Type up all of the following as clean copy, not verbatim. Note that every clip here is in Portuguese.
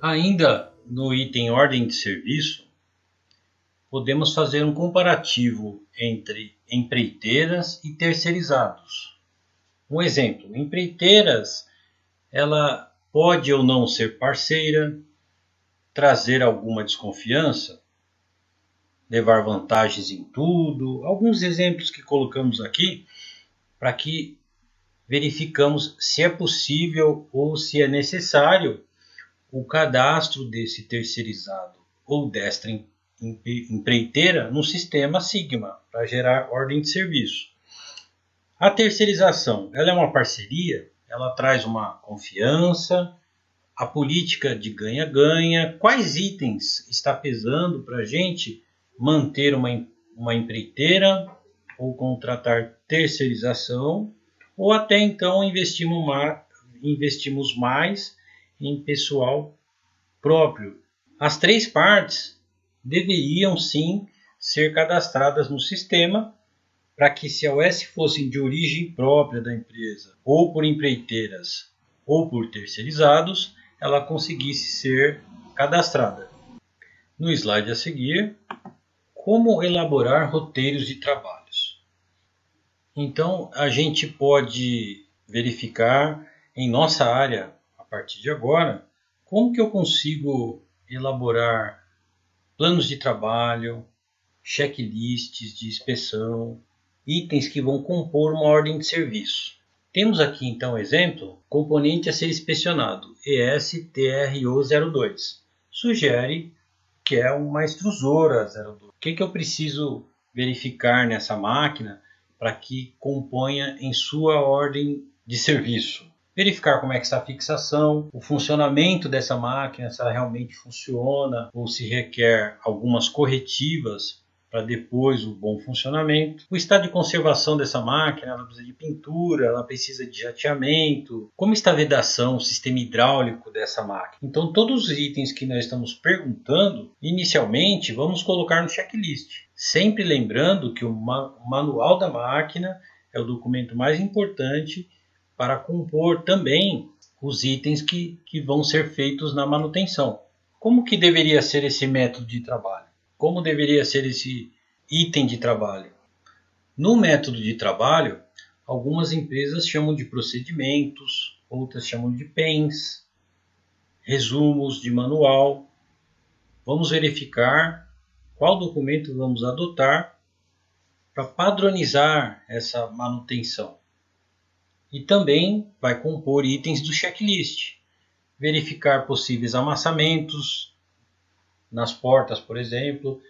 Ainda no item ordem de serviço, podemos fazer um comparativo entre empreiteiras e terceirizados. Um exemplo, empreiteiras, ela pode ou não ser parceira, trazer alguma desconfiança, levar vantagens em tudo. Alguns exemplos que colocamos aqui para que verificamos se é possível ou se é necessário o cadastro desse terceirizado ou desta empreiteira no sistema Sigma para gerar ordem de serviço. A terceirização, ela é uma parceria, ela traz uma confiança, a política de ganha-ganha, quais itens está pesando para a gente manter uma empreiteira ou contratar terceirização, ou até então investimos mais em pessoal próprio. As três partes deveriam sim ser cadastradas no sistema para que, se a OS fossem de origem própria da empresa, ou por empreiteiras ou por terceirizados, ela conseguisse ser cadastrada. No slide a seguir, como elaborar roteiros de trabalhos. Então, a gente pode verificar em nossa área, a partir de agora, como que eu consigo elaborar planos de trabalho, checklists de inspeção, itens que vão compor uma ordem de serviço. Temos aqui então exemplo, componente a ser inspecionado, ESTRO02. Sugere que é uma extrusora 02. O que eu preciso verificar nessa máquina para que componha em sua ordem de serviço? Verificar como é que está a fixação, o funcionamento dessa máquina, se ela realmente funciona ou se requer algumas corretivas para depois o bom funcionamento. O estado de conservação dessa máquina, ela precisa de pintura, ela precisa de jateamento, como está a vedação, o sistema hidráulico dessa máquina. Então todos os itens que nós estamos perguntando, inicialmente vamos colocar no checklist. Sempre lembrando que o manual da máquina é o documento mais importante para compor também os itens que vão ser feitos na manutenção. Como que deveria ser esse método de trabalho? Como deveria ser esse item de trabalho? No método de trabalho, algumas empresas chamam de procedimentos, outras chamam de PENs, resumos de manual. Vamos verificar qual documento vamos adotar para padronizar essa manutenção. E também vai compor itens do checklist. Verificar possíveis amassamentos nas portas, por exemplo.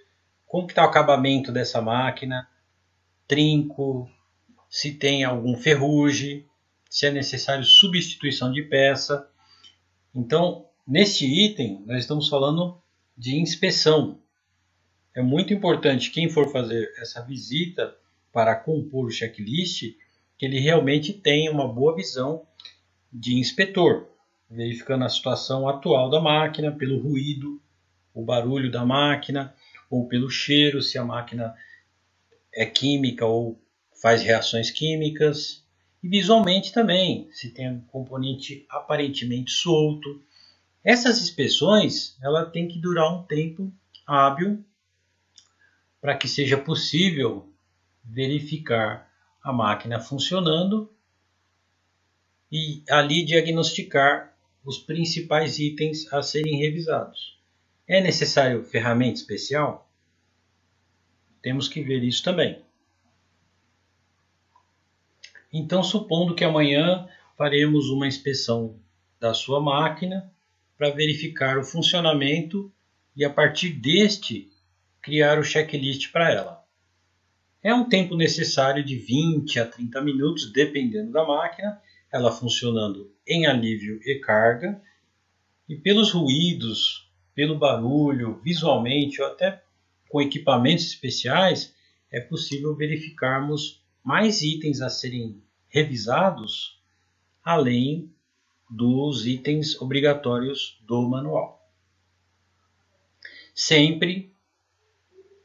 Como está o acabamento dessa máquina? Trinco, se tem algum ferrugem, se é necessário substituição de peça. Então, neste item, nós estamos falando de inspeção. É muito importante quem for fazer essa visita para compor o checklist, que ele realmente tenha uma boa visão de inspetor, verificando a situação atual da máquina, pelo ruído, o barulho da máquina, ou pelo cheiro, se a máquina é química ou faz reações químicas, e visualmente também, se tem um componente aparentemente solto. Essas inspeções, ela tem que durar um tempo hábil para que seja possível verificar a máquina funcionando e ali diagnosticar os principais itens a serem revisados. É necessário ferramenta especial? Temos que ver isso também. Então, supondo que amanhã faremos uma inspeção da sua máquina para verificar o funcionamento e, a partir deste, criar o checklist para ela. É um tempo necessário de 20 a 30 minutos, dependendo da máquina, ela funcionando em alívio e carga, e pelos ruídos, pelo barulho, visualmente ou até com equipamentos especiais, é possível verificarmos mais itens a serem revisados, além dos itens obrigatórios do manual. Sempre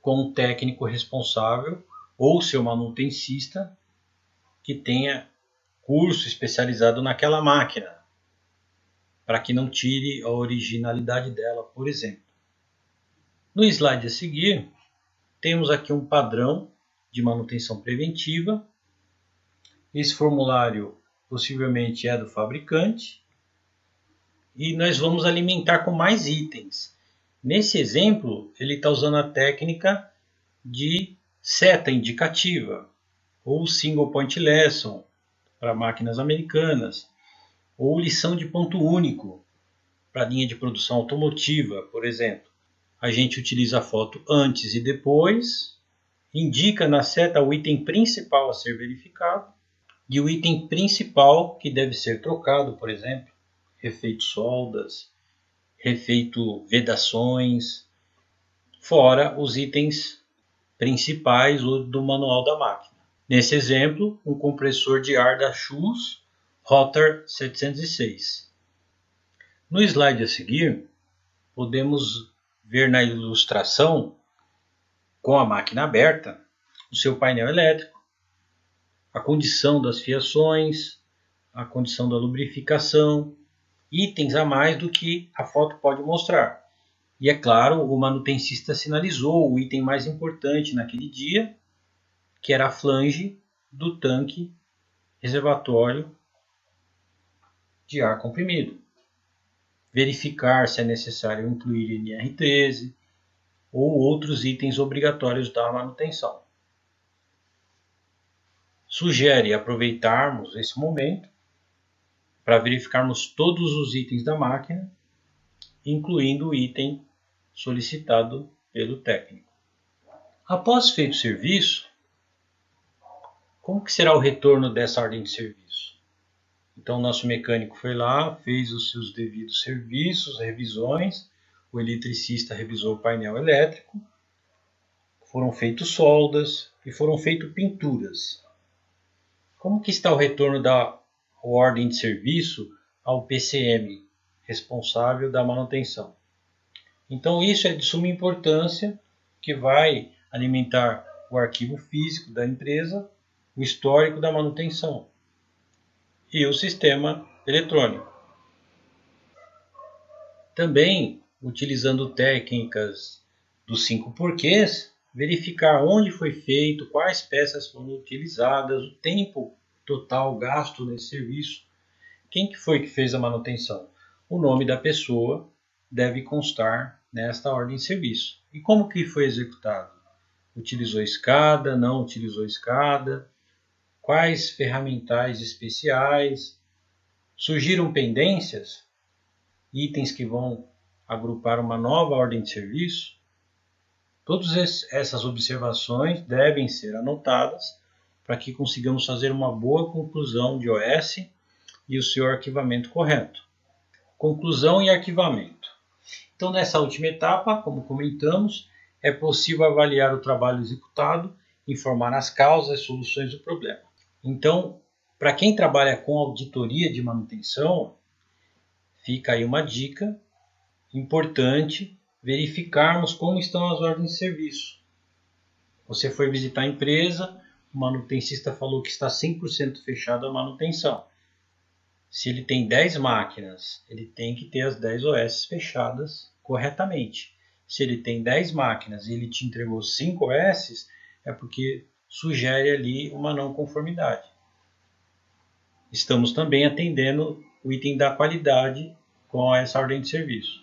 com um técnico responsável ou seu manutencista que tenha curso especializado naquela máquina, para que não tire a originalidade dela, por exemplo. No slide a seguir, temos aqui um padrão de manutenção preventiva. Esse formulário possivelmente é do fabricante e nós vamos alimentar com mais itens. Nesse exemplo, ele está usando a técnica de seta indicativa ou single point lesson para máquinas americanas, ou lição de ponto único para linha de produção automotiva, por exemplo. A gente utiliza a foto antes e depois, indica na seta o item principal a ser verificado e o item principal que deve ser trocado, por exemplo, refeito soldas, refeito vedações, fora os itens principais do manual da máquina. Nesse exemplo, um compressor de ar da Shoes Rotor 706. No slide a seguir, podemos ver na ilustração, com a máquina aberta, o seu painel elétrico, a condição das fiações, a condição da lubrificação, itens a mais do que a foto pode mostrar. E é claro, o manutencista sinalizou o item mais importante naquele dia, que era a flange do tanque reservatório de ar comprimido. Verificar se é necessário incluir NR13 ou outros itens obrigatórios da manutenção. Sugere aproveitarmos esse momento para verificarmos todos os itens da máquina, incluindo o item solicitado pelo técnico. Após feito o serviço, como que será o retorno dessa ordem de serviço? Então, o nosso mecânico foi lá, fez os seus devidos serviços, revisões, o eletricista revisou o painel elétrico, foram feitas soldas e foram feitas pinturas. Como que está o retorno da ordem de serviço ao PCM, responsável da manutenção? Então, isso é de suma importância, que vai alimentar o arquivo físico da empresa, o histórico da manutenção e o sistema eletrônico. Também, utilizando técnicas dos 5 porquês, verificar onde foi feito, quais peças foram utilizadas, o tempo total gasto nesse serviço, quem que foi que fez a manutenção. O nome da pessoa deve constar nesta ordem de serviço. E como que foi executado? Utilizou escada, não utilizou escada? Quais ferramentais especiais? Surgiram pendências? Itens que vão agrupar uma nova ordem de serviço? Todas essas observações devem ser anotadas para que consigamos fazer uma boa conclusão de OS e o seu arquivamento correto. Conclusão e arquivamento. Então, nessa última etapa, como comentamos, é possível avaliar o trabalho executado, informar as causas e soluções do problema. Então, para quem trabalha com auditoria de manutenção, fica aí uma dica importante: verificarmos como estão as ordens de serviço. Você foi visitar a empresa, o manutencista falou que está 100% fechado a manutenção. Se ele tem 10 máquinas, ele tem que ter as 10 OS fechadas corretamente. Se ele tem 10 máquinas e ele te entregou 5 OS, é porque sugere ali uma não conformidade. Estamos também atendendo o item da qualidade com essa ordem de serviço.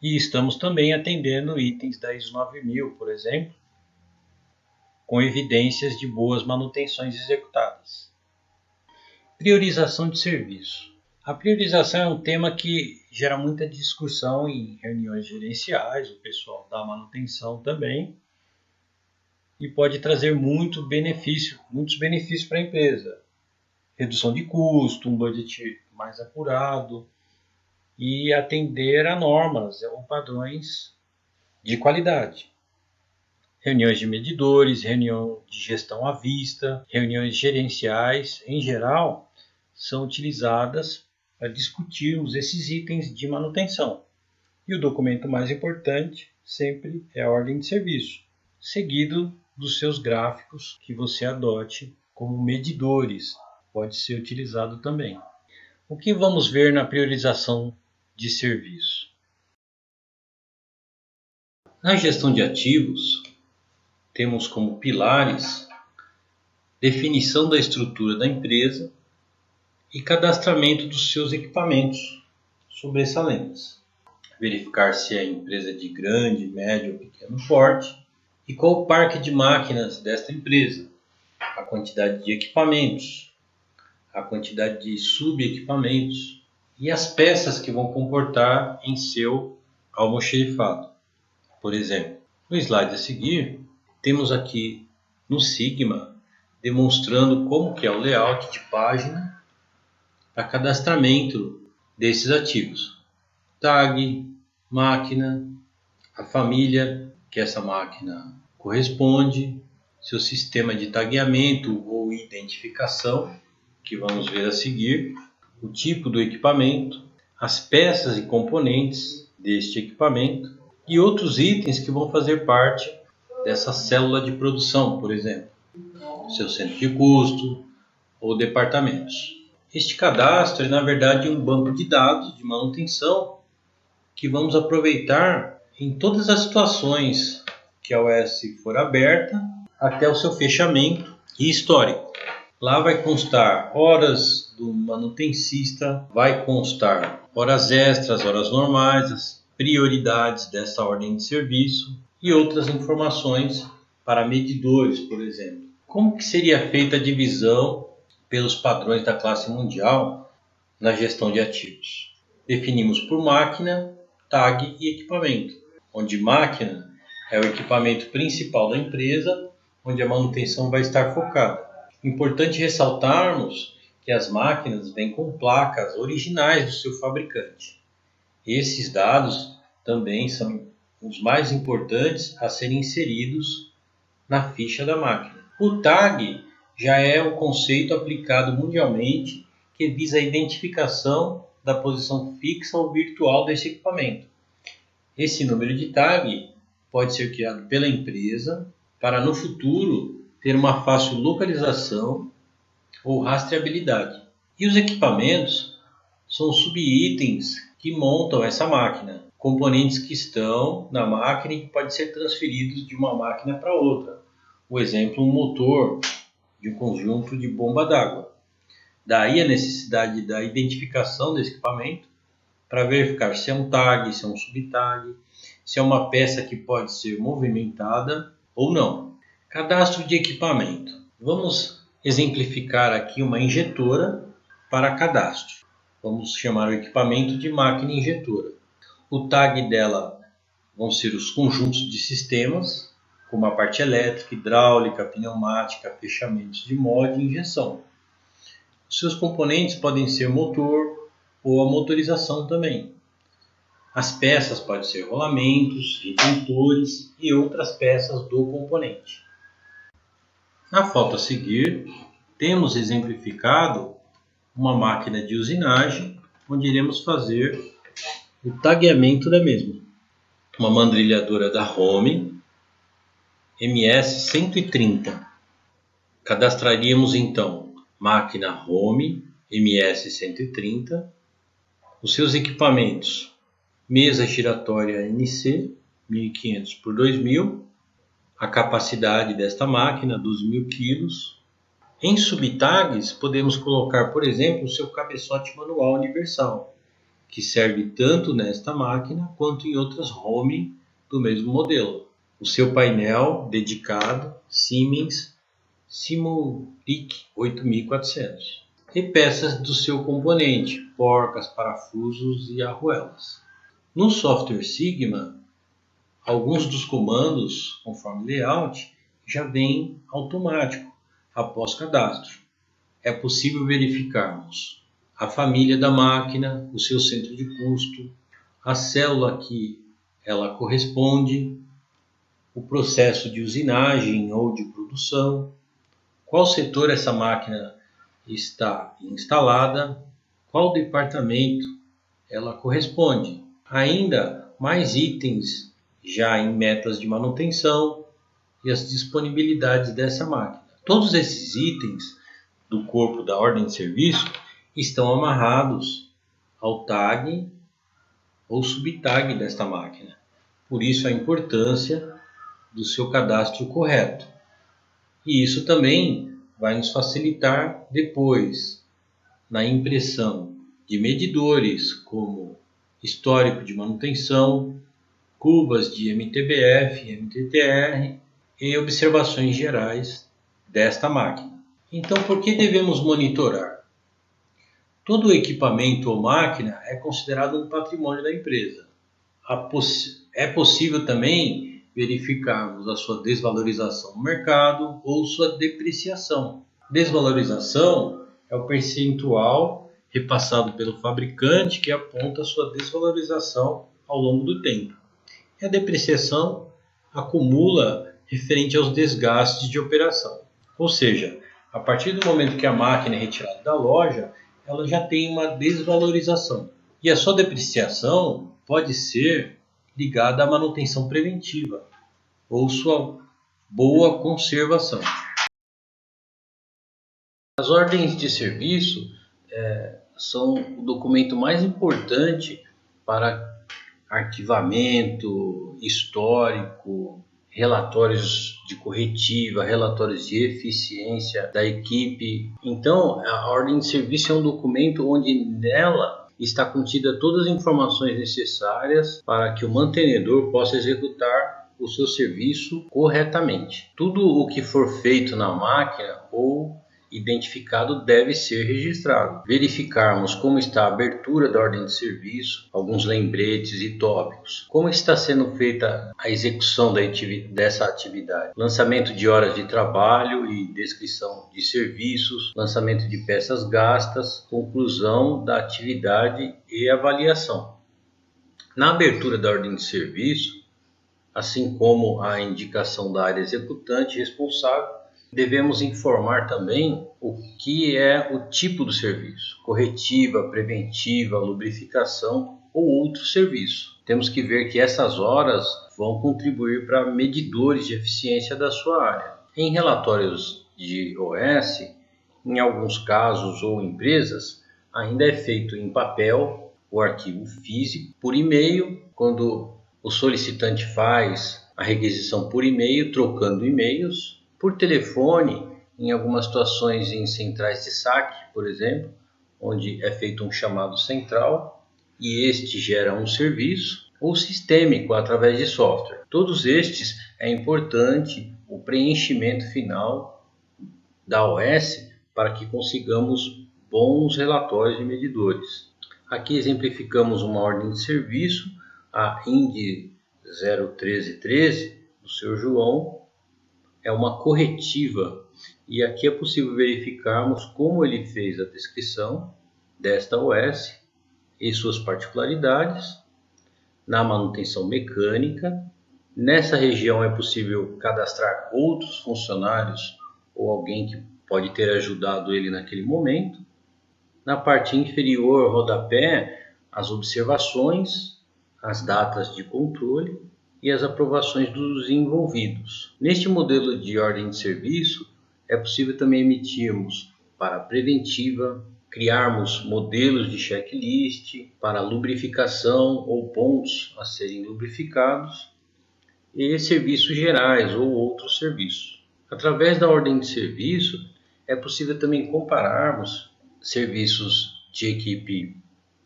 E estamos também atendendo itens da ISO 9000, por exemplo, com evidências de boas manutenções executadas. Priorização de serviço. A priorização é um tema que gera muita discussão em reuniões gerenciais, o pessoal da manutenção também, e pode trazer muitos benefícios para a empresa. Redução de custo, um budget mais apurado e atender a normas ou padrões de qualidade. Reuniões de medidores, reunião de gestão à vista, reuniões gerenciais, em geral, são utilizadas para discutirmos esses itens de manutenção. E o documento mais importante sempre é a ordem de serviço, seguido dos seus gráficos que você adote como medidores, pode ser utilizado também. O que vamos ver na priorização de serviço. Na gestão de ativos, temos como pilares definição da estrutura da empresa e cadastramento dos seus equipamentos sobressalentes. Verificar se é empresa de grande, médio ou pequeno porte e qual o parque de máquinas desta empresa, a quantidade de equipamentos, a quantidade de subequipamentos e as peças que vão comportar em seu almoxerifado. Por exemplo, no slide a seguir, temos aqui no Sigma demonstrando como que é o layout de página para cadastramento desses ativos. Tag, máquina, a família que essa máquina corresponde, seu sistema de tagueamento ou identificação, que vamos ver a seguir, o tipo do equipamento, as peças e componentes deste equipamento e outros itens que vão fazer parte dessa célula de produção, por exemplo, seu centro de custo ou departamentos. Este cadastro é, na verdade, um banco de dados de manutenção que vamos aproveitar em todas as situações que a OS for aberta até o seu fechamento e histórico. Lá vai constar horas do manutencista, vai constar horas extras, horas normais, as prioridades dessa ordem de serviço e outras informações para medidores, por exemplo. Como que seria feita a divisão pelos padrões da classe mundial na gestão de ativos? Definimos por máquina, tag e equipamento, onde máquina é o equipamento principal da empresa, onde a manutenção vai estar focada. Importante ressaltarmos que as máquinas vêm com placas originais do seu fabricante. Esses dados também são os mais importantes a serem inseridos na ficha da máquina. O tag já é o conceito aplicado mundialmente que visa a identificação da posição fixa ou virtual desse equipamento. Esse número de tag pode ser criado pela empresa para no futuro ter uma fácil localização ou rastreabilidade. E os equipamentos são subitens que montam essa máquina, componentes que estão na máquina e que podem ser transferidos de uma máquina para outra. Por exemplo, um motor de um conjunto de bomba d'água. Daí a necessidade da identificação desse equipamento para verificar se é um tag, se é um subtag, se é uma peça que pode ser movimentada ou não. Cadastro de equipamento. Vamos exemplificar aqui uma injetora para cadastro. Vamos chamar o equipamento de máquina injetora. O tag dela vão ser os conjuntos de sistemas, como a parte elétrica, hidráulica, pneumática, fechamentos de molde e injeção. Os seus componentes podem ser motor ou a motorização também. As peças podem ser rolamentos, retentores e outras peças do componente. Na foto a seguir, temos exemplificado uma máquina de usinagem, onde iremos fazer o tagueamento da mesma. Uma mandrilhadora da Home MS-130. Cadastraríamos então máquina Home MS-130, os seus equipamentos, mesa giratória NC 1500 por 2000, a capacidade desta máquina 12.000 kg. Em subtags podemos colocar, por exemplo, o seu cabeçote manual universal, que serve tanto nesta máquina quanto em outras Home do mesmo modelo. O seu painel dedicado Siemens Simulink 8400 e peças do seu componente, porcas, parafusos e arruelas. No software Sigma, alguns dos comandos, conforme layout, já vêm automático após cadastro. É possível verificarmos a família da máquina, o seu centro de custo, a célula que ela corresponde, o processo de usinagem ou de produção, qual setor essa máquina está instalada, qual departamento ela corresponde. Ainda mais itens já em metas de manutenção e as disponibilidades dessa máquina. Todos esses itens do corpo da ordem de serviço estão amarrados ao tag ou subtag desta máquina. Por isso a importância do seu cadastro correto. E isso também vai nos facilitar depois na impressão de medidores como histórico de manutenção, cubas de MTBF, MTTR e observações gerais desta máquina. Então, por que devemos monitorar? Todo equipamento ou máquina é considerado um patrimônio da empresa. É possível também verificarmos a sua desvalorização no mercado ou sua depreciação. Desvalorização é o percentual repassado pelo fabricante que aponta a sua desvalorização ao longo do tempo. E a depreciação acumula referente aos desgastes de operação. Ou seja, a partir do momento que a máquina é retirada da loja, ela já tem uma desvalorização. E a sua depreciação pode ser ligada à manutenção preventiva ou sua boa conservação. As ordens de serviço são o documento mais importante para arquivamento, histórico, relatórios de corretiva, relatórios de eficiência da equipe. Então, a ordem de serviço é um documento onde nela está contida todas as informações necessárias para que o mantenedor possa executar o seu serviço corretamente. Tudo o que for feito na máquina ou identificado deve ser registrado. Verificarmos como está a abertura da ordem de serviço, alguns lembretes e tópicos. Como está sendo feita a execução dessa atividade. Lançamento de horas de trabalho e descrição de serviços, lançamento de peças gastas, conclusão da atividade e avaliação. Na abertura da ordem de serviço, assim como a indicação da área executante responsável, devemos informar também o que é o tipo do serviço, corretiva, preventiva, lubrificação ou outro serviço. Temos que ver que essas horas vão contribuir para medidores de eficiência da sua área. Em relatórios de OS, em alguns casos ou empresas, ainda é feito em papel o arquivo físico, por e-mail, quando o solicitante faz a requisição por e-mail, trocando e-mails, por telefone, em algumas situações em centrais de saque, por exemplo, onde é feito um chamado central e este gera um serviço, ou sistêmico através de software. Todos estes é importante o preenchimento final da OS para que consigamos bons relatórios de medidores. Aqui exemplificamos uma ordem de serviço, a IND 01313 do Sr. João, é uma corretiva e aqui é possível verificarmos como ele fez a descrição desta OS e suas particularidades na manutenção mecânica. Nessa região é possível cadastrar outros funcionários ou alguém que pode ter ajudado ele naquele momento. Na parte inferior, rodapé, as observações, as datas de controle e as aprovações dos envolvidos. Neste modelo de ordem de serviço, é possível também emitirmos para preventiva, criarmos modelos de checklist para lubrificação ou pontos a serem lubrificados e serviços gerais ou outros serviços. Através da ordem de serviço, é possível também compararmos serviços de equipe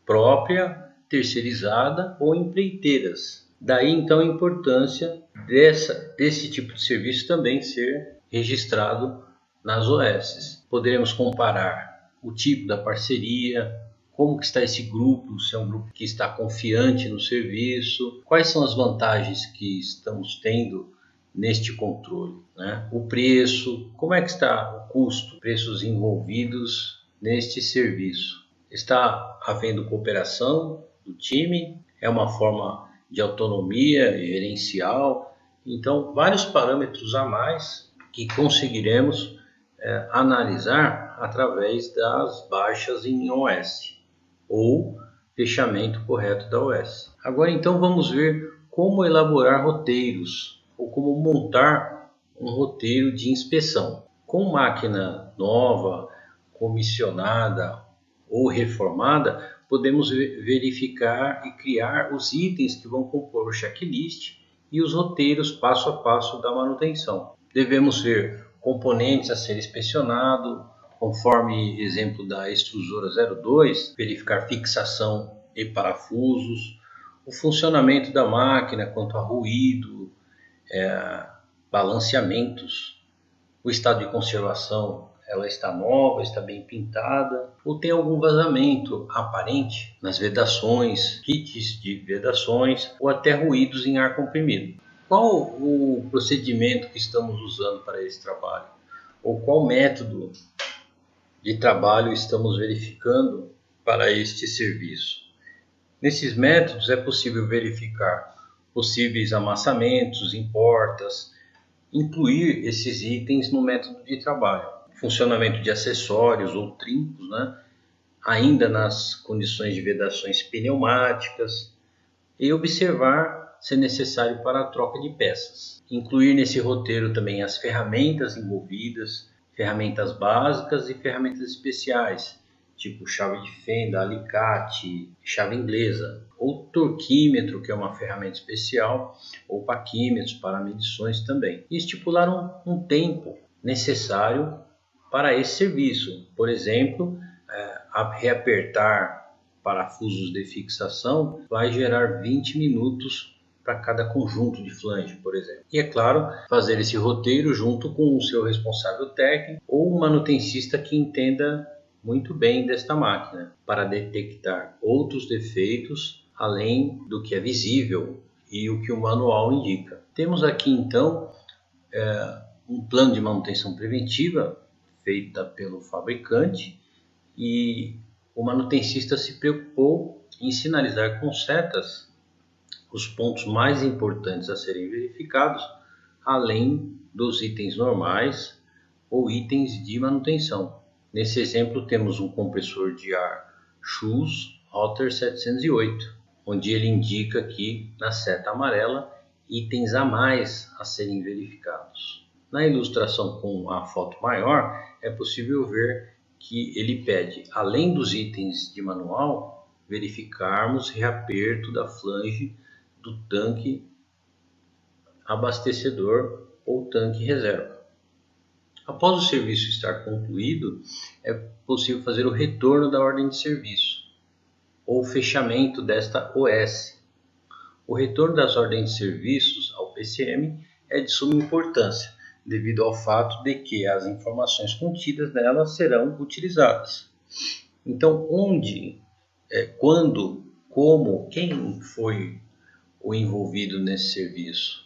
própria, terceirizada ou empreiteiras. Daí então a importância desse tipo de serviço também ser registrado nas OS. Poderemos comparar o tipo da parceria, como que está esse grupo, se é um grupo que está confiante no serviço, quais são as vantagens que estamos tendo neste controle, né? O preço, como é que está o custo, preços envolvidos neste serviço. Está havendo cooperação do time, é uma forma de autonomia gerencial, então vários parâmetros a mais que conseguiremos analisar através das baixas em OS ou fechamento correto da OS. Agora então vamos ver como elaborar roteiros ou como montar um roteiro de inspeção. Com máquina nova, comissionada ou reformada, podemos verificar e criar os itens que vão compor o checklist e os roteiros passo a passo da manutenção. Devemos ver componentes a ser inspecionado, conforme exemplo da extrusora 02, verificar fixação e parafusos, o funcionamento da máquina quanto a ruído, balanceamentos, o estado de conservação, ela está nova, está bem pintada, ou tem algum vazamento aparente nas vedações, kits de vedações, ou até ruídos em ar comprimido. Qual o procedimento que estamos usando para esse trabalho? Ou qual método de trabalho estamos verificando para este serviço? Nesses métodos é possível verificar possíveis amassamentos em portas, incluir esses itens no método de trabalho. Funcionamento de acessórios ou trincos, ainda nas condições de vedações pneumáticas, e observar se é necessário para a troca de peças. Incluir nesse roteiro também as ferramentas envolvidas, ferramentas básicas e ferramentas especiais, tipo chave de fenda, alicate, chave inglesa, ou torquímetro, que é uma ferramenta especial, ou paquímetros para medições também. E estipular um tempo necessário para esse serviço. Por exemplo, reapertar parafusos de fixação vai gerar 20 minutos para cada conjunto de flange, por exemplo. E é claro, fazer esse roteiro junto com o seu responsável técnico ou um manutencista que entenda muito bem desta máquina, para detectar outros defeitos além do que é visível e o que o manual indica. Temos aqui então um plano de manutenção preventiva feita pelo fabricante, e o manutencista se preocupou em sinalizar com setas os pontos mais importantes a serem verificados, além dos itens normais ou itens de manutenção. Nesse exemplo temos um compressor de ar Shoes Rotter 708, onde ele indica aqui na seta amarela itens a mais a serem verificados. Na ilustração com a foto maior é possível ver que ele pede, além dos itens de manual, verificarmos reaperto da flange do tanque abastecedor ou tanque reserva. Após o serviço estar concluído, é possível fazer o retorno da ordem de serviço ou fechamento desta OS. O retorno das ordens de serviços ao PCM é de suma importância, devido ao fato de que as informações contidas nela serão utilizadas. Então, onde, quando, como, quem foi o envolvido nesse serviço?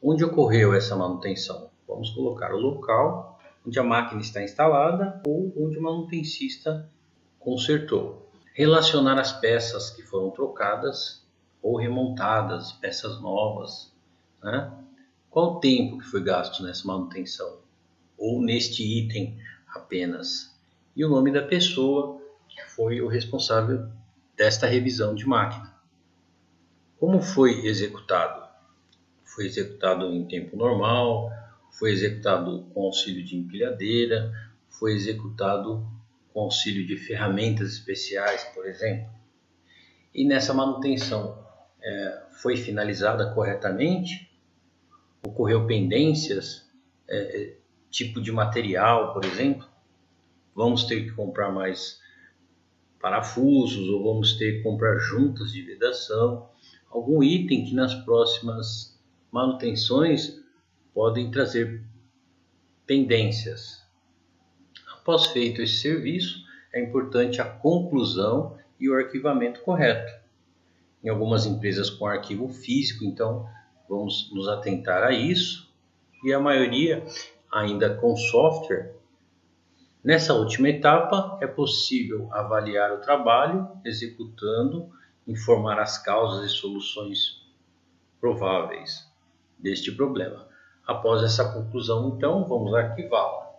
Onde ocorreu essa manutenção? Vamos colocar o local onde a máquina está instalada ou onde o manutencista consertou. Relacionar as peças que foram trocadas ou remontadas, peças novas. Qual o tempo que foi gasto nessa manutenção? Ou neste item apenas? E o nome da pessoa que foi o responsável desta revisão de máquina. Como foi executado? Foi executado em tempo normal? Foi executado com auxílio de empilhadeira? Foi executado com auxílio de ferramentas especiais, por exemplo? E nessa manutenção foi finalizada corretamente? Ocorreu pendências, tipo de material, por exemplo? Vamos ter que comprar mais parafusos ou vamos ter que comprar juntas de vedação, algum item que nas próximas manutenções podem trazer pendências. Após feito esse serviço, é importante a conclusão e o arquivamento correto. Em algumas empresas com arquivo físico, então vamos nos atentar a isso, e a maioria ainda com software. Nessa última etapa é possível avaliar o trabalho executando, informar as causas e soluções prováveis deste problema. Após essa conclusão, então, vamos arquivá-la.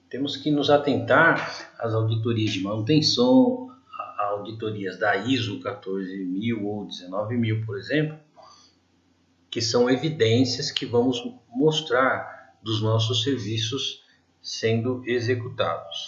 Temos que nos atentar às auditorias de manutenção, a auditorias da ISO 14000 ou 19000, por exemplo, que são evidências que vamos mostrar dos nossos serviços sendo executados.